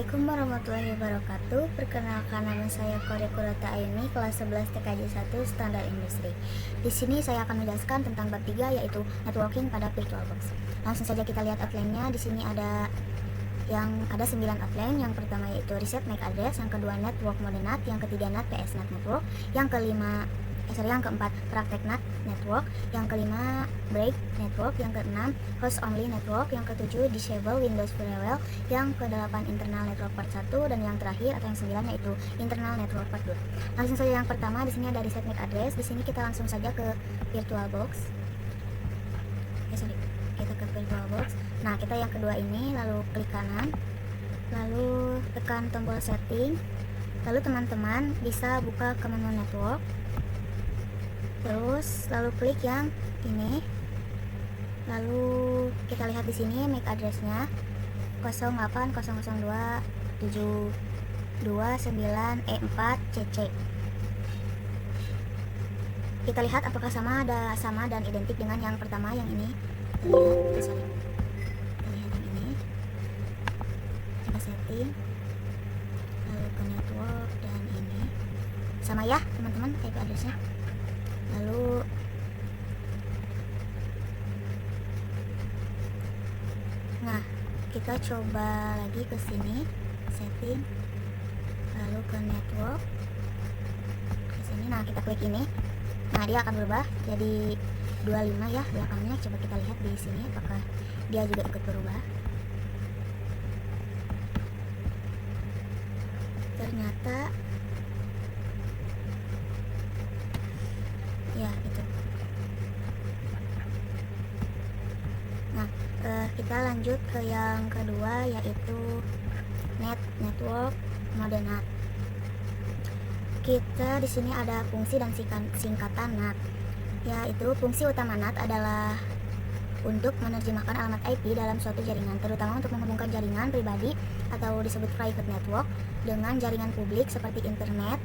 Assalamualaikum warahmatullahi wabarakatuh. Perkenalkan, nama saya Korya Kurata Ayuni, kelas 11 TKJ 1 Standar Industri. Di sini saya akan menjelaskan tentang bab 3, yaitu networking pada VirtualBox. Langsung saja kita lihat outline-nya. Di sini ada 9 outline. Yang pertama yaitu Reset MAC Address, yang kedua Network Mode NAT, yang ketiga NAT PS NAT Network, yang keempat Praktek NAT Network, yang kelima Break Network, yang keenam Host Only Network, yang ketujuh Disable Windows Firewall, yang kedelapan Internal Network Part 1, dan yang terakhir atau yang 9 yaitu Internal Network Part 2. Langsung saja yang pertama, di sini ada Reset MAC Address. Di sini kita langsung saja ke VirtualBox. Kita ke VirtualBox. Nah, kita yang kedua ini, lalu klik kanan, lalu tekan tombol setting, lalu teman-teman bisa buka ke menu network, terus lalu klik yang ini, lalu kita lihat di sini MAC address-nya 080027229E4CC. Kita lihat apakah sama dan identik dengan yang pertama, yang ini. Kita lihat yang ini. Kita setting, lalu ke network, dan ini sama ya teman-teman IP address-nya. Lalu kita coba lagi ke sini, setting, lalu ke network, ke sini. Nah, kita klik ini. Nah, dia akan berubah jadi 25 ya belakangnya. Coba kita lihat di sini apakah dia juga ikut berubah. Ternyata ya itu. Nah, kita lanjut ke yang kedua, yaitu network mode NAT. Kita di sini ada fungsi dan singkatan NAT. Yaitu fungsi utama NAT adalah untuk menerjemahkan alamat IP dalam suatu jaringan, terutama untuk menghubungkan jaringan pribadi atau disebut private network dengan jaringan publik seperti internet.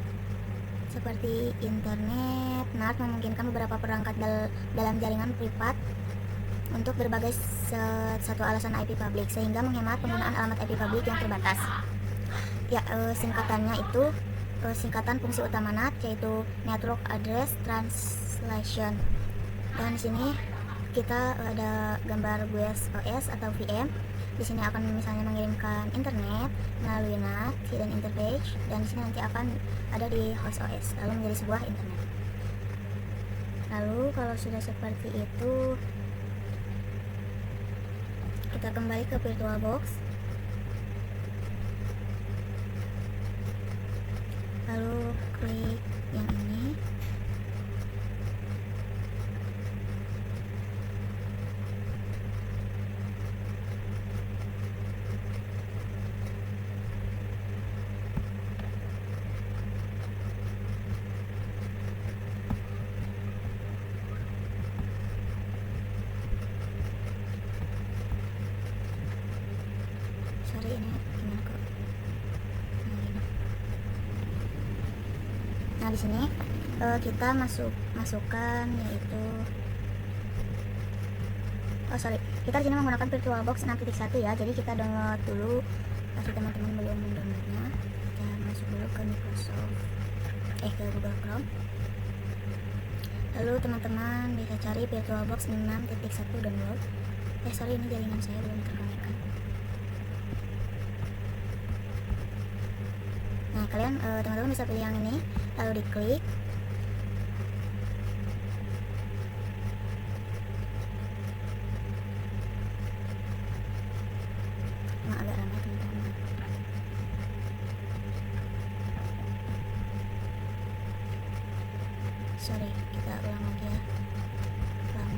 NAT memungkinkan beberapa perangkat dalam jaringan privat untuk berbagai satu alasan IP publik, sehingga menghemat penggunaan alamat IP publik yang terbatas. Ya, singkatannya itu singkatan fungsi utama NAT, yaitu Network Address Translation. Dan di sini kita ada gambar GUIS OS atau VM. Di sini akan misalnya mengirimkan internet melalui NAT hidden interface, dan di sini nanti akan ada di host OS lalu menjadi sebuah internet. Lalu kalau sudah seperti itu, kita kembali ke VirtualBox, lalu klik yang ini. Sorry, ini gimana kok? Nah, di sini kita masukkan yaitu kita di sini menggunakan VirtualBox 6.1 ya. Jadi kita download dulu. Pasti teman-teman belum mendownloadnya, kita masuk dulu ke ke Google Chrome. Lalu teman-teman bisa cari VirtualBox 6.1 download. Sorry, ini jaringan saya belum terkonekkan. Nah, kalian teman-teman bisa pilih yang ini, lalu diklik. Nah, agak ramai teman-teman. Sorry, kita ulang lagi ya. Ulang.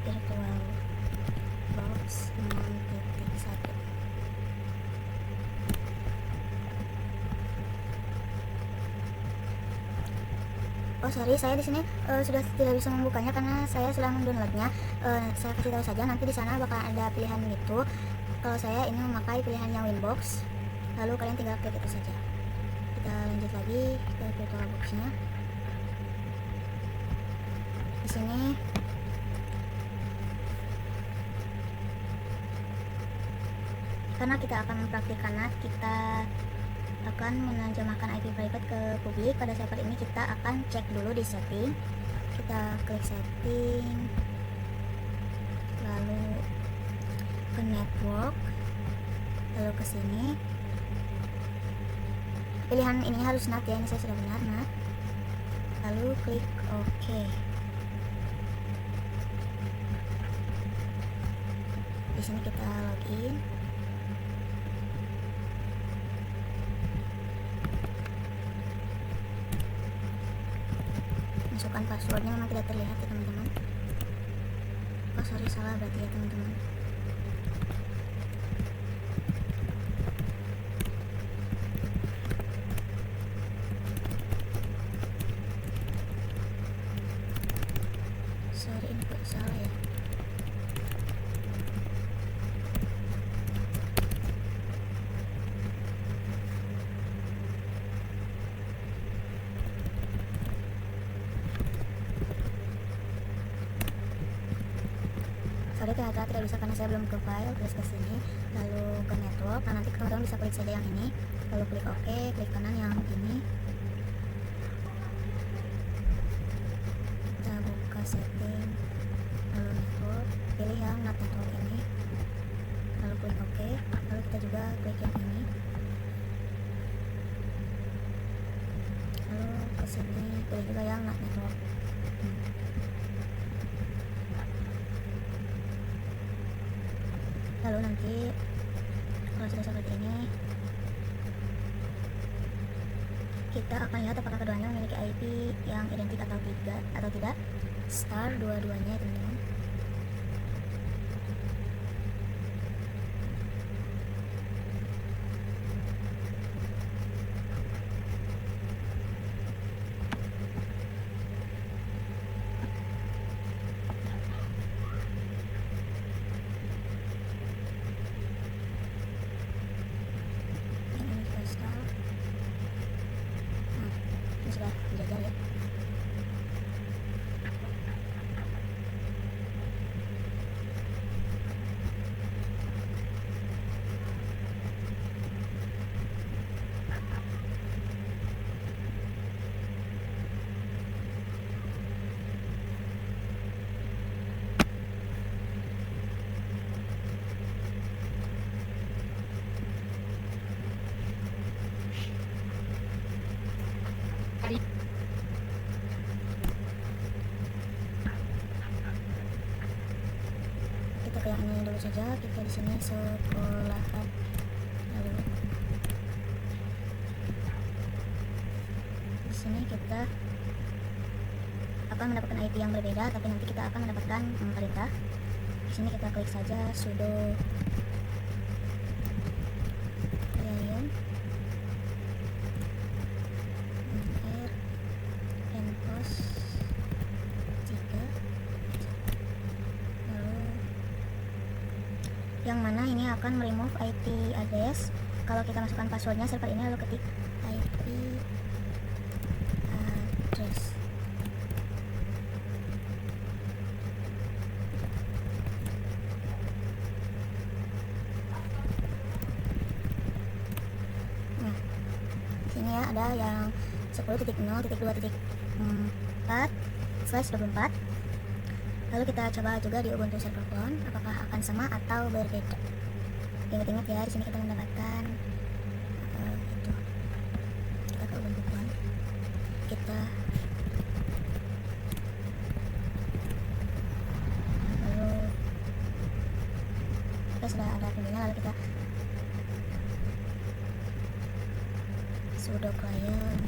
VirtualBox 6.1. Sorry, saya di sini sudah tidak bisa membukanya karena saya sudah mendownloadnya. Saya kasih tahu saja, nanti di sana bakal ada pilihan gitu. Kalau saya ini memakai pilihan yang Winbox, lalu kalian tinggal klik itu saja. Kita lanjut lagi ke VirtualBox-nya. Di sini Karena kita akan mempraktikkan NAT, kita akan menerjemahkan IP private ke publik. Pada server ini kita akan cek dulu di setting. Kita klik setting, lalu ke network, lalu ke sini. Pilihan ini harus NAT ya, ini saya sudah benar NAT. Lalu klik OK. Di sini kita login. Masukkan passwordnya, memang tidak terlihat ya teman-teman. Oh sorry, salah berarti ya teman-teman. Sorry, ini kok salah ya. Sorry, ternyata tidak bisa karena saya belum ke file. Terus ke sini, lalu ke network. Nah nanti teman-teman bisa klik saja yang ini, lalu klik OK, klik kanan yang ini. Kita buka setting, lalu network, pilih yang NAT network ini, lalu klik OK, lalu kita juga klik yang ini, lalu ke sini pilih juga yang NAT network. Lalu nanti kalau sudah seperti ini, kita akan lihat apakah keduanya memiliki IP yang identik atau tidak. Star dua-duanya teman-teman. Sudah menjajar ya. Kita ke yang ini dulu saja. Kita di sini sekolahan, lalu di sini kita akan mendapatkan IP yang berbeda, tapi nanti kita akan mendapatkan perintah. Di sini kita klik saja sudo client enpost 3, lalu yang mana ini akan remove IP address. Kalau kita masukkan passwordnya server ini, lalu ketik IP address. Nah, sini ya ada yang 10.0.2.4/24. Lalu kita coba juga di Ubuntu Server Clone, apakah akan sama atau berbeda. Ingat-ingat ya, di sini kita mendapatkan itu. Kita ke Ubuntu Clone, kita lalu kita sudah ada pilihnya, lalu kita sudo client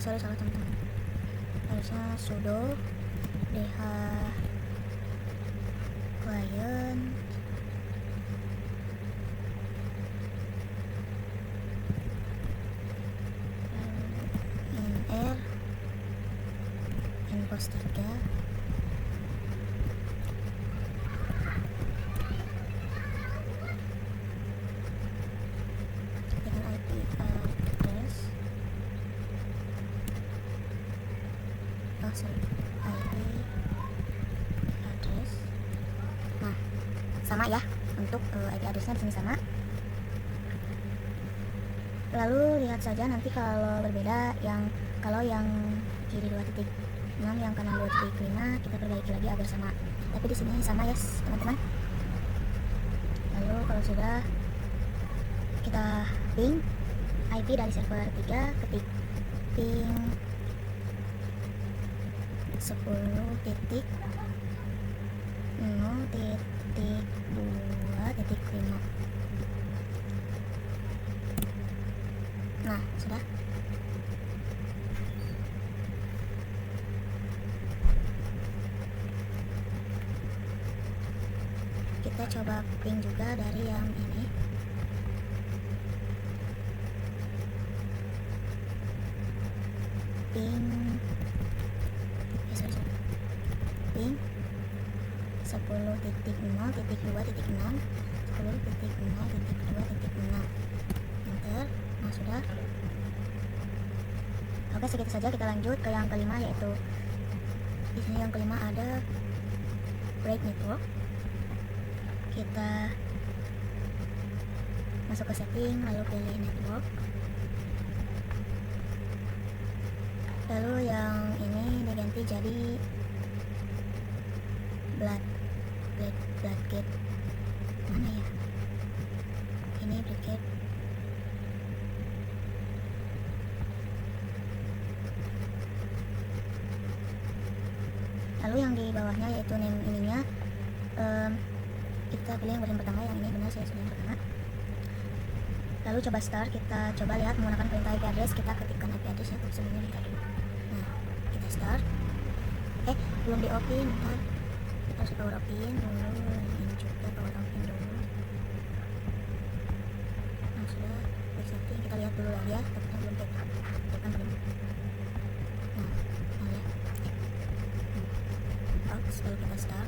sorry salah teman-teman, harusnya sudo dh client nr enpost 3, sama ya, untuk IP addressnya di sini sama. Lalu lihat saja nanti kalau berbeda, kalau yang kiri 2.6, yang kanan 2.5, kita perbaiki lagi agar sama. Tapi di sini sama ya teman-teman. Lalu kalau sudah, kita ping IP dari server 3, ketik ping 10.0.2.5. Nah, sudah. Kita coba ping juga dari yang ini. Ping ping 10.0.2.6, 10.0.2.6. Enter. Nah, sudah. Oke, segitu saja. Kita lanjut ke yang kelima, yaitu di sini yang kelima ada break network. Kita masuk ke setting, lalu pilih network. Lalu yang ini diganti jadi Blackgate. Mana ya? Ini Blackgate. Lalu yang di bawahnya yaitu name ininya, kita pilih yang versi pertama. Yang ini benar, saya sudah yang pertama. Lalu coba start, kita coba lihat menggunakan perintah IP address. Kita ketikkan IP address yang sebelumnya kita dulu. Nah, kita start. Belum di open, bentar. Kita harus power open dulu. Ini juga power open dulu. Nah, sudah setting. Kita lihat dulu lagi ya, takutnya belum tekan belum. Nah ya. Lalu kita start.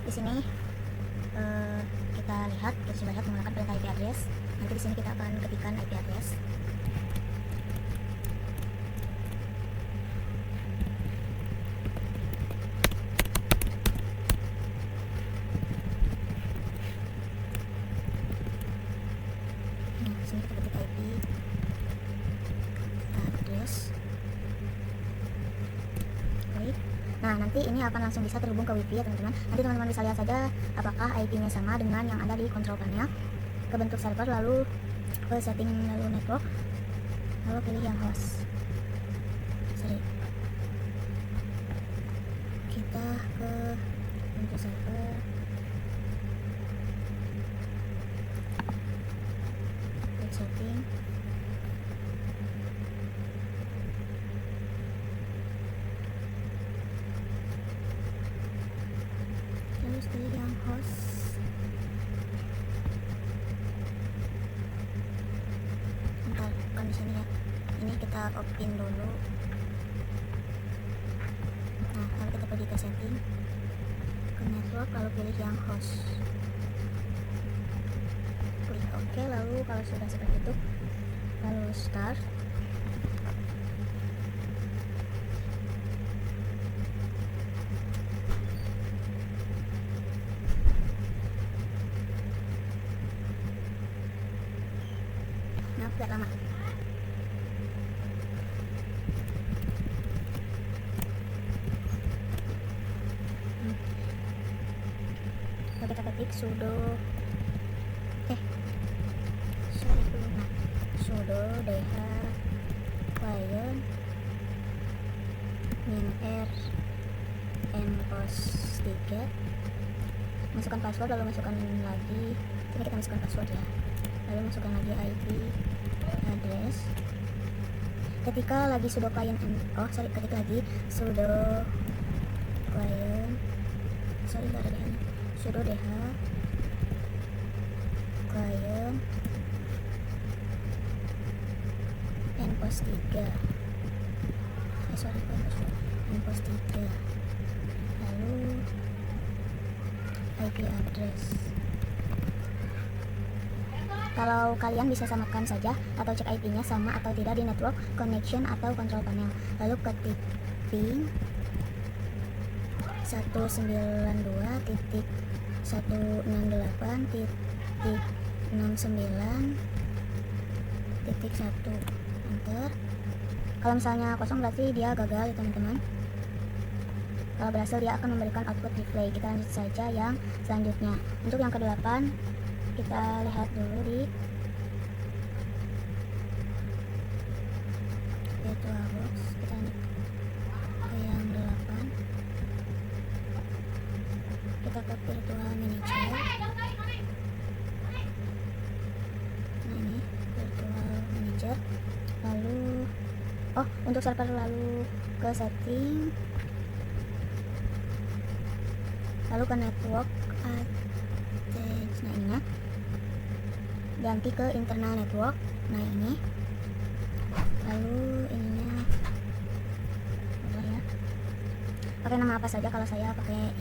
Di sini kita coba lihat menggunakan perintah IP address. Nanti di sini kita akan ketikkan IP address. Nah, di sini kita ketik IP address. Nah, nanti ini akan langsung bisa terhubung ke wifi ya teman-teman. Nanti teman-teman bisa lihat saja apakah IP-nya sama dengan yang ada di control panel. Ke bentuk server, lalu ke setting, lalu network, lalu pilih yang host. Kita ke bentuk server, klik setting. Terus pilih yang host. Bentar, bukan di sini ya. Ini kita open dulu. Nah, lalu kita pergi ke setting, ke network, lalu pilih yang host. Klik OK. Lalu kalau sudah seperti itu, lalu start. Agak lama. Lalu kita ketik sudo sudo dh client -r npos 3, masukkan password, lalu masukkan lagi, ini kita masukkan password ya, lalu masukkan lagi IP address. Ketika lagi sudo client ketik lagi sudo client, nggak ada dh, sudo dh client npos 3, npos 3, lalu IP address. Kalau kalian bisa samakan saja atau cek IP-nya sama atau tidak di network connection atau control panel. Lalu ketik ping 192.168.69.1. Enter. Kalau misalnya kosong berarti dia gagal ya teman-teman. Kalau berhasil dia akan memberikan output display. Kita lanjut saja yang selanjutnya. Untuk yang ke-8 kita lihat dulu di VirtualBox. Kita lanjut ke yang 8. Kita ke Virtual Manager. Nah ini Virtual Manager. Lalu untuk server lalu ke setting, lalu ke network attach. Nah ininya ganti ke internal network. Nah ini lalu ininya ya pakai nama apa saja. Kalau saya pakai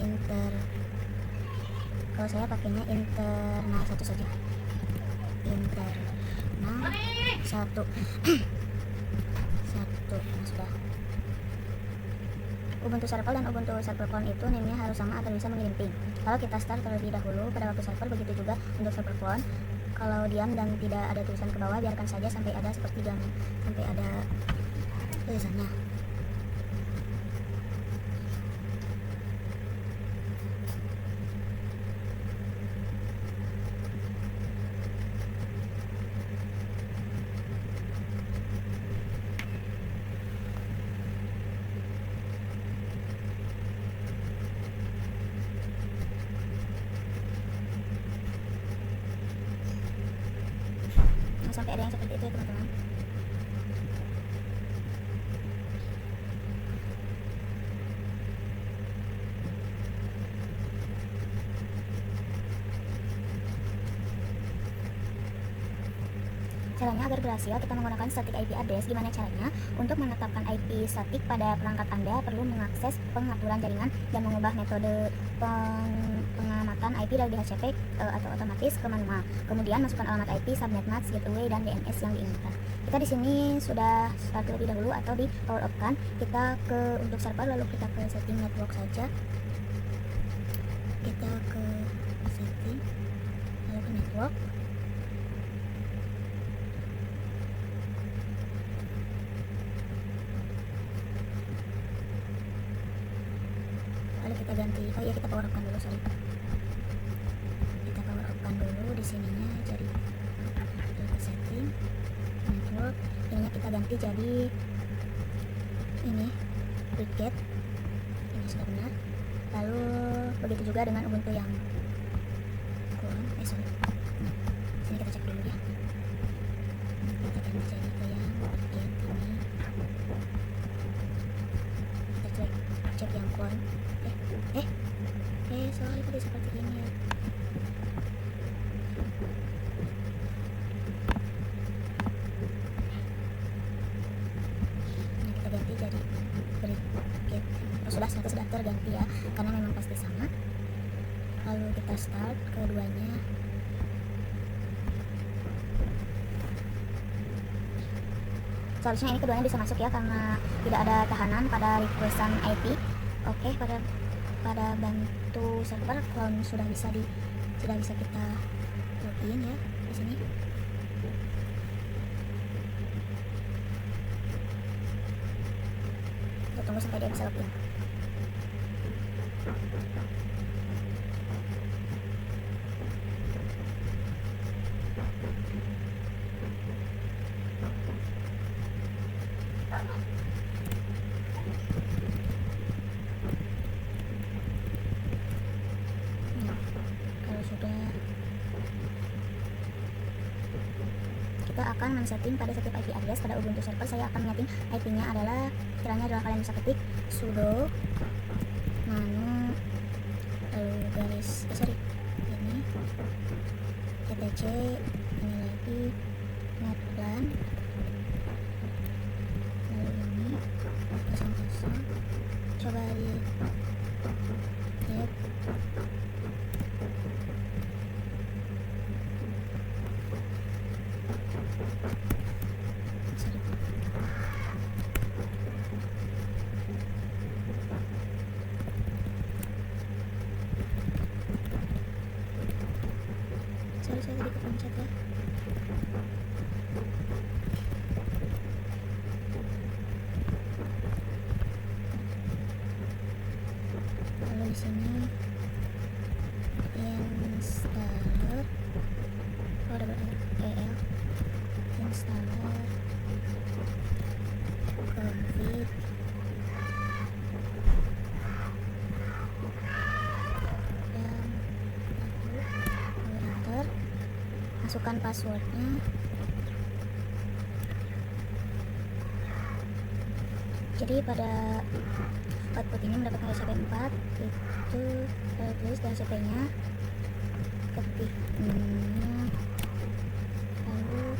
kalau saya pakainya internal 1 saja, internal 1. Nah, sudah. Ubuntu server dan Ubuntu server phone itu name-nya harus sama atau bisa mengirim ping. Kalau kita start terlebih dahulu pada waktu server, begitu juga untuk server phone. Kalau diam dan tidak ada tulisan ke bawah, biarkan saja sampai ada sampai ada tulisannya. Sampai ada yang seperti itu ya teman-teman. Caranya agar berhasil kita menggunakan static IP address. Gimana caranya? Untuk menetapkan IP static pada perangkat Anda perlu mengakses pengaturan jaringan dan mengubah metode pengamatan IP dari DHCP atau otomatis ke manual. Kemudian masukkan alamat IP, subnet mask, gateway, dan DNS yang diinginkan. Kita di sini sudah start terlebih dahulu atau di power off kan. Kita ke untuk server, lalu kita ke setting network saja. Kita ke setting, lalu ke network. Lalu kita ganti, kita power off kan dulu, sorry. Kita power off kan dulu di sininya, jadi ke setting network, ininya kita ganti jadi ini wicket, ini sudah benar. Lalu begitu juga dengan Ubuntu yang kurang, sorry. Sini kita cek dulu ya. Kita ganti jadi ke yang wicket ini. Kita cek yang kurang. Sorry tadi seperti ini ya. Nah, kita ganti jadi briket. Sudah terganti ya, karena memang pasti sama. Lalu kita start keduanya. Seharusnya ini keduanya bisa masuk ya, karena tidak ada tahanan pada requestan IP. Oke, pada bantu server clone sudah bisa kita login ya di sini. Kita tunggu sampai dia bisa login. Kita akan men-setting pada setiap IP address pada Ubuntu server. Saya akan menyeting IP-nya adalah, caranya adalah kalian bisa ketik sudo nano lalu garis ini etc ini lagi netplan lalu ini 00. Coba lihat di sini installer, oh ada el installer config dan enter, masukkan passwordnya. Jadi pada output ini mendapatkan SCP 4, itu tulis DHCP nya, ketik lalu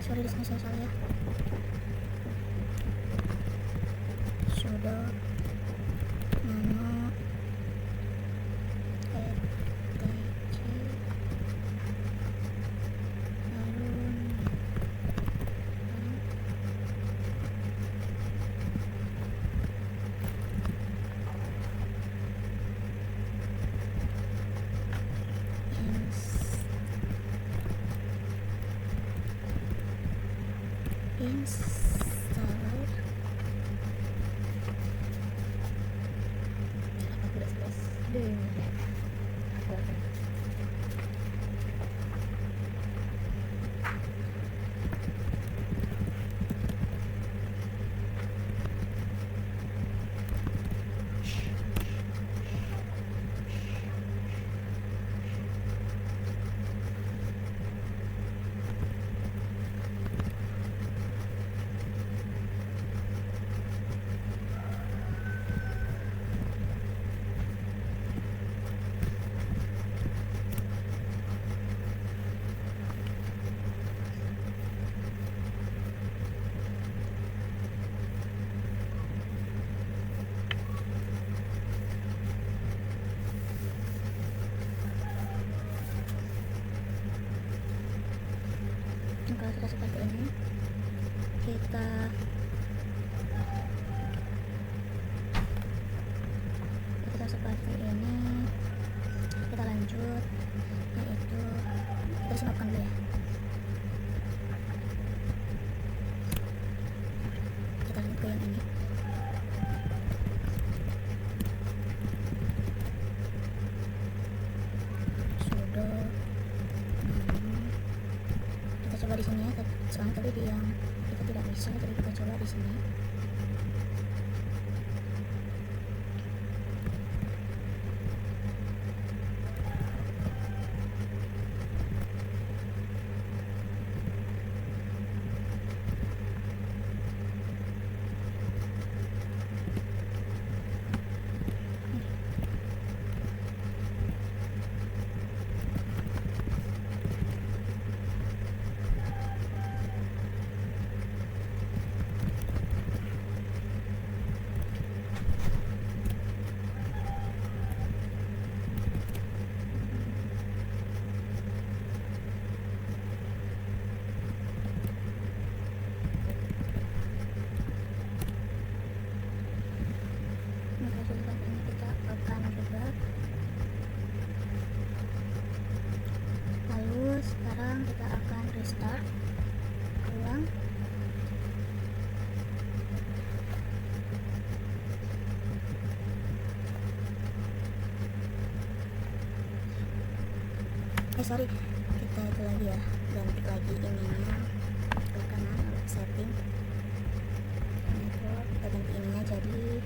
sorry di sini saya salah ya, sudo nano etc lalu installer kalau sudah seperti ini kita seperti ini, kita lanjut, yaitu kita siapkan dulu ya, kita lanjut ke yang ini. Sudo kita coba di sini ya, soalnya tadi di yang kita tidak bisa, jadi kita coba di sini. sorry, kita itu lagi ya, ganti lagi ininya ke kanan, lalu setting network, kita ganti ininya jadi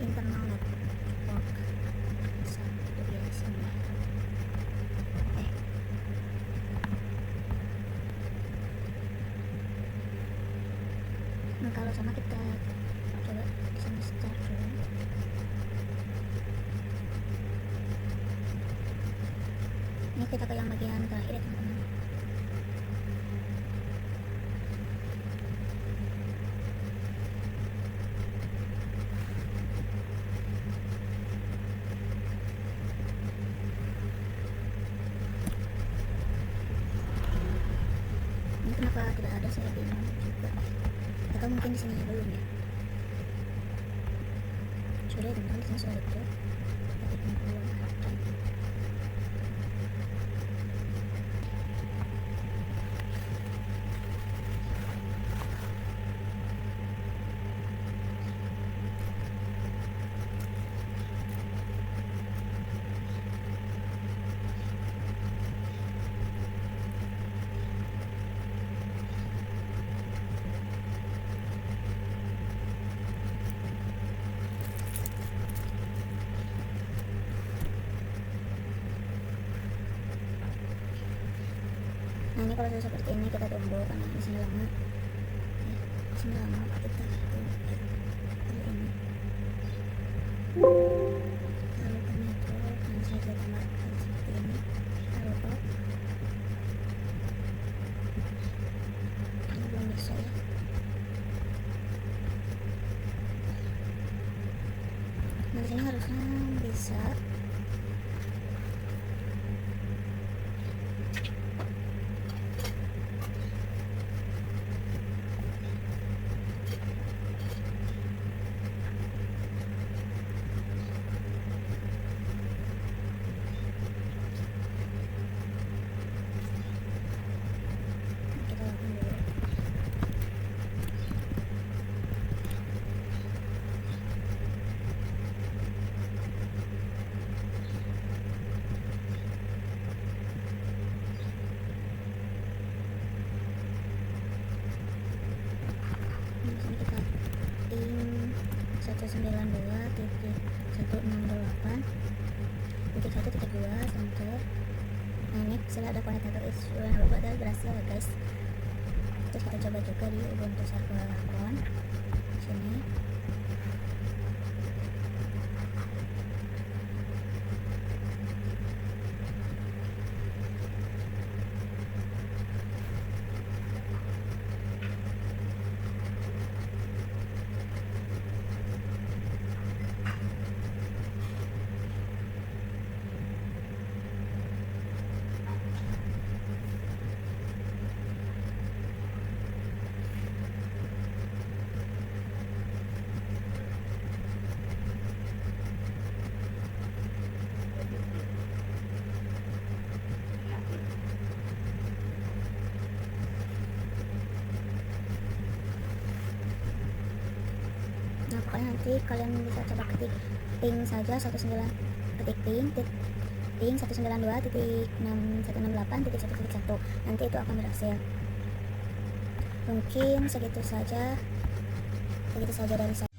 internal network satu ya di sini. Nah, kalau sama kita coba di sini start dulu. Ini kita ke yang bagian terakhir ya teman-teman. Ini kenapa tidak ada, saya bingung juga. Atau mungkin di sini belum ya. Sudah ya teman-teman, di sini sudah ada, tapi ini belum ada. Nah, ini kalau sudah seperti ini kita tunggu karena di sini lama ya, di sini lama kita tunggu ini lalu ke network. Nah, saya tambahkan seperti ini, lalu off. Ini belum bisa ya. Nah, di sini harusnya bisa. Kita lakukan dulu. Di sini kita ping 192.168.1.2 enter. Nah, ini sudah ada konektor issue yang lupa berhasil ya guys. Terus kita coba juga di Ubuntu server account sini. Nah, pokoknya nanti kalian bisa coba ketik ping saja 19 ketik ping 192.6168.1.1. nanti itu akan berhasil. Mungkin segitu saja dari saya.